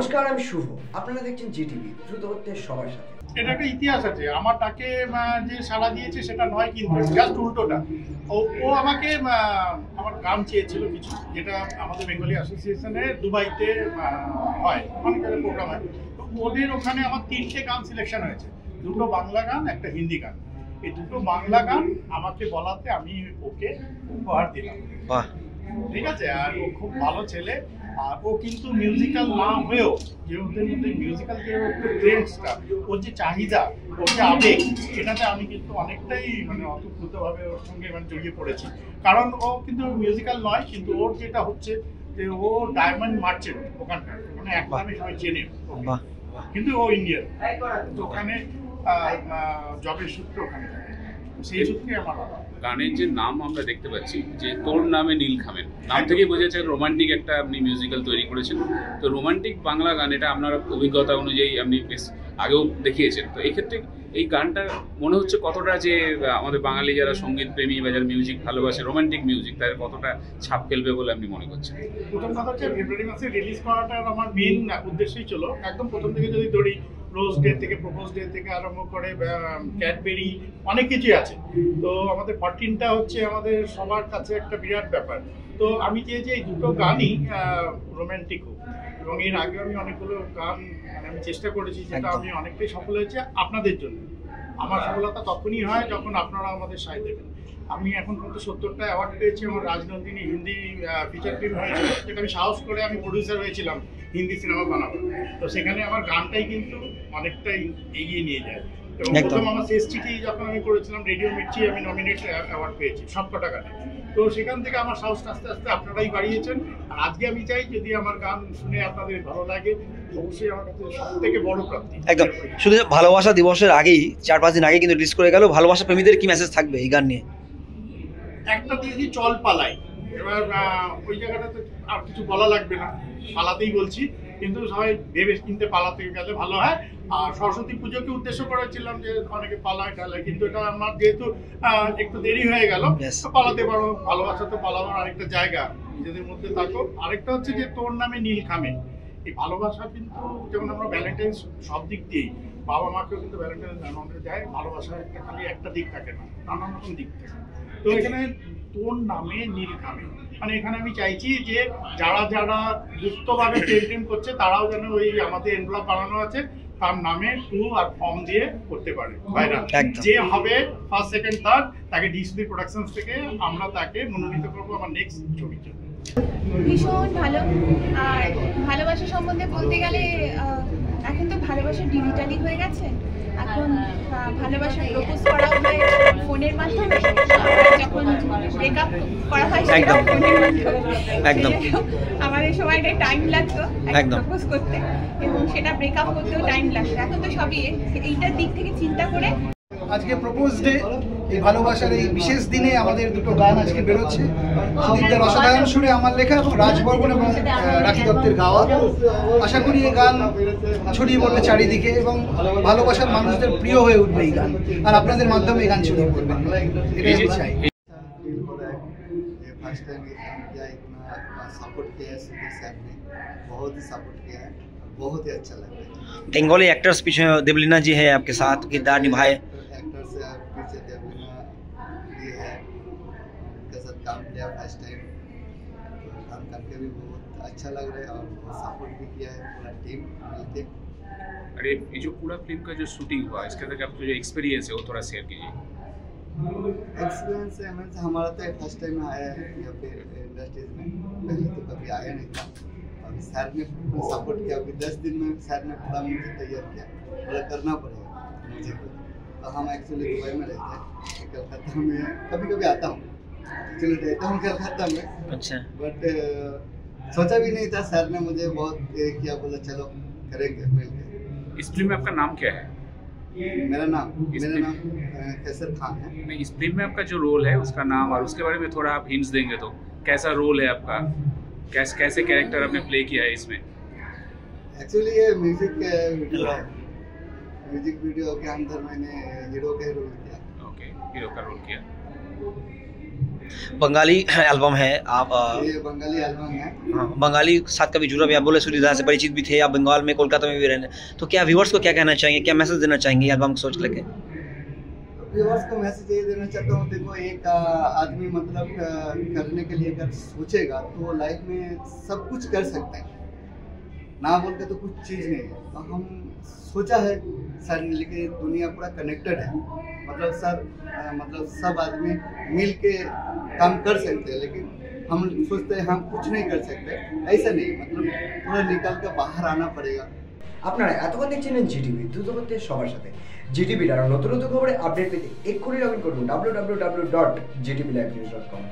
নমস্কার, আমি শুভ। আপনারা দেখছেন জিটিভি, দ্রুত হচ্ছে সবার সাথে। এটা একটা ইতিহাস আছে। আমার তাকে যে সাড়া দিয়েছে সেটা নয়, কিন্তু জাস্ট উল্টোটা। ও আমাকে আমার গান চেয়েছিল কিছু, যেটা আমাদের বেঙ্গলি অ্যাসোসিয়েশনে দুবাইতে হয়, অনেক জায়গায় প্রোগ্রাম হয়। তো ওদের ওখানে আমার 3টে গান সিলেকশন হয়েছে, 2টো বাংলা গান, একটা হিন্দি গান। এই 2টো বাংলা গান আমাকে বলাতে আমি ওকে উপহার দিলাম। ঠিক আছে, আর ও খুব ভালো ছেলে। আর ও কিন্তু মিউজিক্যাল না হয়েও, যে ওদের মধ্যে মিউজিক্যাল যে ট্রেন্ডসটা, ওর যে চাহিদা, ওর যে আবেগ, এটাতে আমি কিন্তু অনেকটাই অতপ্রুতভাবে ওর সঙ্গে জড়িয়ে পড়েছি। কারণ ও কিন্তু মিউজিক্যাল নয়, কিন্তু ওর যেটা হচ্ছে যে ও ডায়মন্ড মার্চেন্ট ওখানকার, এক নামে সবাই চেনে, কিন্তু ও ইন্ডিয়ান। তো ওখানে জবের সূত্রে ওখানে থাকে, সেই সূত্রে আমার গানের যে নাম আমরা দেখতে পাচ্ছি যে তোর নামে নীল খামের, নাম থেকেই বোঝা যাচ্ছে রোমান্টিক একটা আপনি মিউজিক্যাল তৈরি করেছেন। তো রোমান্টিক বাংলা গান, এটা আপনার অভিজ্ঞতা অনুযায়ী আপনি বেশ আগেও দেখিয়েছেন। তো এক্ষেত্রে এই গানটা মনে হচ্ছে কতটা যে আমাদের বাঙালি যারা সঙ্গীত প্রেমী বা যারা মিউজিক ভালোবাসে, রোমান্টিক মিউজিক, তাদের কতটা ছাপ ফেলবে বলে আপনি মনে করছেন? প্রথম কথা হচ্ছে ফেব্রুয়ারি মাসে রিলিজ করাটা আমার মেইন উদ্দেশ্যই ছিল। একদম প্রথম থেকে যদি ধরি, রোজ ডে থেকে, প্রপোজ ডে থেকে আরম্ভ করে ক্যাডবেরি, অনেক কিছুই আছে। তো আমাদের 14টা হচ্ছে আমাদের সবার কাছে একটা বিরাট ব্যাপার। তো আমি চেয়েছি এই 2টো গানই রোম্যান্টিক হোক, এবং এর আগে আমি অনেকগুলো গান আমি চেষ্টা করেছি, যেটা আমি অনেকটাই সফল হয়েছে আপনাদের জন্য। আমার সফলতা তখনই হয় যখন আপনারা আমাদের সাথ দেবেন। আমি এখন পর্যন্ত 70টা অ্যাওয়ার্ড পেয়েছি। আমার রাজনন্দিনী হিন্দি ফিচার ফিল্ম হয়েছিল, যেটা আমি সাহস করে আমি প্রডিউসার হয়েছিলাম হিন্দি সিনেমা বানাবো। তো সেখানে আমার গানটাই কিন্তু অনেকটাই এগিয়ে নিয়ে যায়। এবং প্রথম আমার শেষ চিঠি যখন আমি করেছিলাম রেডিও মির্চি, আমি নমিনেট অ্যাওয়ার্ড পেয়েছি সবকটা গানে। তো সেখান থেকে আমার সাহসটা আস্তে আস্তে আপনারাই বাড়িয়েছেন। আর আজকে আমি চাই, যদি আমার গান শুনে আপনাদের ভালো লাগে, অবশ্যই আমার কাছে সবথেকে বড় প্রাপ্তি। একদম। শুধু ভালোবাসা দিবসের আগেই 4-5 দিন আগে কিন্তু রিলিজ করে গেল। ভালোবাসা প্রেমীদের কি মেসেজ থাকবে এই গান নিয়ে? একটা দিয়েছি, চল পালাই। এবার ওই জায়গাটাতে আর কিছু বলা লাগবে না, পালাতেই বলছি, কিন্তু সবাই ভেবে চিনতে পালাতে গেলে ভালো হয়। আর সরস্বতী পুজোকে উদ্দেশ্য করেছিলাম যে অনেকে পালায় টালায়, কিন্তু এটা আমার যেহেতু একটু দেরি হয়ে গেল, পালাতে পারো। ভালোবাসা তো পালানোর আরেকটা জায়গা, নিজেদের মধ্যে থাকো। আরেকটা হচ্ছে যে তোর নামে নীল খামে। এই ভালোবাসা কিন্তু, যেমন আমরা ভ্যালেন্টাইন্স সব দিক দিয়েই, বাবা মাকেও কিন্তু ভ্যালেন্টাইন্স জানানো যায়। ভালোবাসার খালি একটা দিক থাকে না, নানান রকম দিক থাকে। তো এখানে তোর নামে নীল খামে, এখানে আমি চাইছি যে যারা যারা যুক্তভাবে প্রেম করছে, তারাও যেন ওই আমাদের এনভেলপ বানানো আছে, তার নামে টু আর ফর্ম দিয়ে করতে পারে। ভাইরা যে হবে ফার্স্ট, সেকেন্ড, থার্ড, তাকে ডিসবি প্রোডাকশনস থেকে আমরা তাকে মনোনীত করবো আমার নেক্সট ছবির জন্য। ভীষণ ভালো। আর ভালোবাসা সম্বন্ধে বলতে গেলে, এখন তো ভালোবাসা ডিজিটালি হয়ে গেছে। এখন ভালোবাসা প্রপোজ করাও হয় ফোনের মাধ্যমে, যখন ব্রেকআপ করা হয় সেটাও ফোনের মাধ্যমে। একদম আমাদের সময়টাই টাইম লাগতো প্রপোজ করতে, এবং সেটা ব্রেকআপ করতেও টাইম লাগতো। এখন তো সবই এইটার দিক থেকে চিন্তা করে। আজকে প্রপোজ ডে, এই ভালোবাসার এই বিশেষ দিনে আমাদের 2টো গান আজকে বেরোচ্ছে। সুদীপদার অসাধারণ সুরে আমার লেখা, এবং রাজবর্মন এবং রাখি দত্তের গাওয়া। আশা করি এই গান ছড়িয়ে পড়বে চারিদিকে, এবং ভালোবাসার মানুষদের প্রিয় হয়ে উঠবে এই গান, আর আপনাদের মাধ্যমে এই গান ছড়িয়ে পড়বে, এটাই আমি চাই। फर्स्ट टाइम ये काम किया, इतना सपोर्ट किया है सुधीर सर ने, बहुत ही सपोर्ट किया है, बहुत ही अच्छा लग रहा है। बंगाली एक्टर्स पीछे देवलीना जी है आपके साथ, किरदार निभाए। एक्टर्स पीछे देवलीना जी है, उनके साथ काम किया फर्स्ट टाइम, तो काम करके भी बहुत अच्छा लग रहा है, और सपोर्ट भी किया है पूरा टीम मिलके। अरे ये जो पूरा फिल्म का जो शूटिंग हुआ, इसके अंदर आपका जो एक्सपीरियंस है वो थोड़ा शेयर कीजिए। एक्सपीरियंस है, हमारा तो फर्स्ट टाइम आया है या फिर इंडस्ट्रीज में, पहले तो कभी आया नहीं था। अभी सर ने सपोर्ट किया, अभी 10 दिन में सर ने पूरा मुझे तैयार किया, बोला करना पड़ेगा मुझे। तो हम एक्चुअली दुबई में रहते हैं, कलकत्ता में कभी कभी आता हूँ, एक्चुअली रहता हूँ कलकत्ता में। अच्छा। बट सोचा भी नहीं था, सर ने मुझे बहुत किया, बोला चलो करेंगे मिलकर। इस फिल्म में आपका नाम क्या है? मेरा नाम कैसर खान है। इस फिल्म में आपका जो रोल है उसका नाम, और उसके बारे में थोड़ा आप हिंट्स देंगे तो कैसा रोल है आपका, कैसे कैरेक्टर आपने प्ले किया है इसमें? एक्चुअली ये म्यूजिक वीडियो है, म्यूजिक वीडियो के अंदर मैंने हीरो का रोल किया। ओके, हीरो का रोल किया। बंगाली एल्बम है आप ये बंगाली एल्बम है। हाँ, बंगाली साथ कभी जुड़ा भी, आप बोले सूर्यधारा से परिचित भी थे, आप बंगाल में कोलकाता में भी रहने, तो क्या व्यूअर्स को क्या कहना चाहेंगे, क्या मैसेज देना चाहेंगे एल्बम को सोच लेके? व्यूअर्स को मैसेज ये देना चाहता हूँ, देखो एक आदमी मतलब करने के लिए अगर सोचेगा तो लाइफ में सब कुछ कर सकता है, ना बोल के तो कुछ चीज़ नहीं है। तो हम सोचा है सर ने, लेकिन दुनिया पूरा कनेक्टेड है, मतलब मतलब सब आदमी मिल के काम कर सकते हैं, लेकिन हम सोचते हैं हम कुछ नहीं कर सकते, ऐसा नहीं, मतलब पूरा निकल के बाहर आना पड़ेगा। আপনারা এতক্ষণ দেখছিলেন জিটিভি, দ্রুত করতে সবার সাথে। জিটিভির আরও নতুন নতুন খবরে আপডেট পেতে এক্ষুনি লগ ইন করুন www.gtvlivenews.com।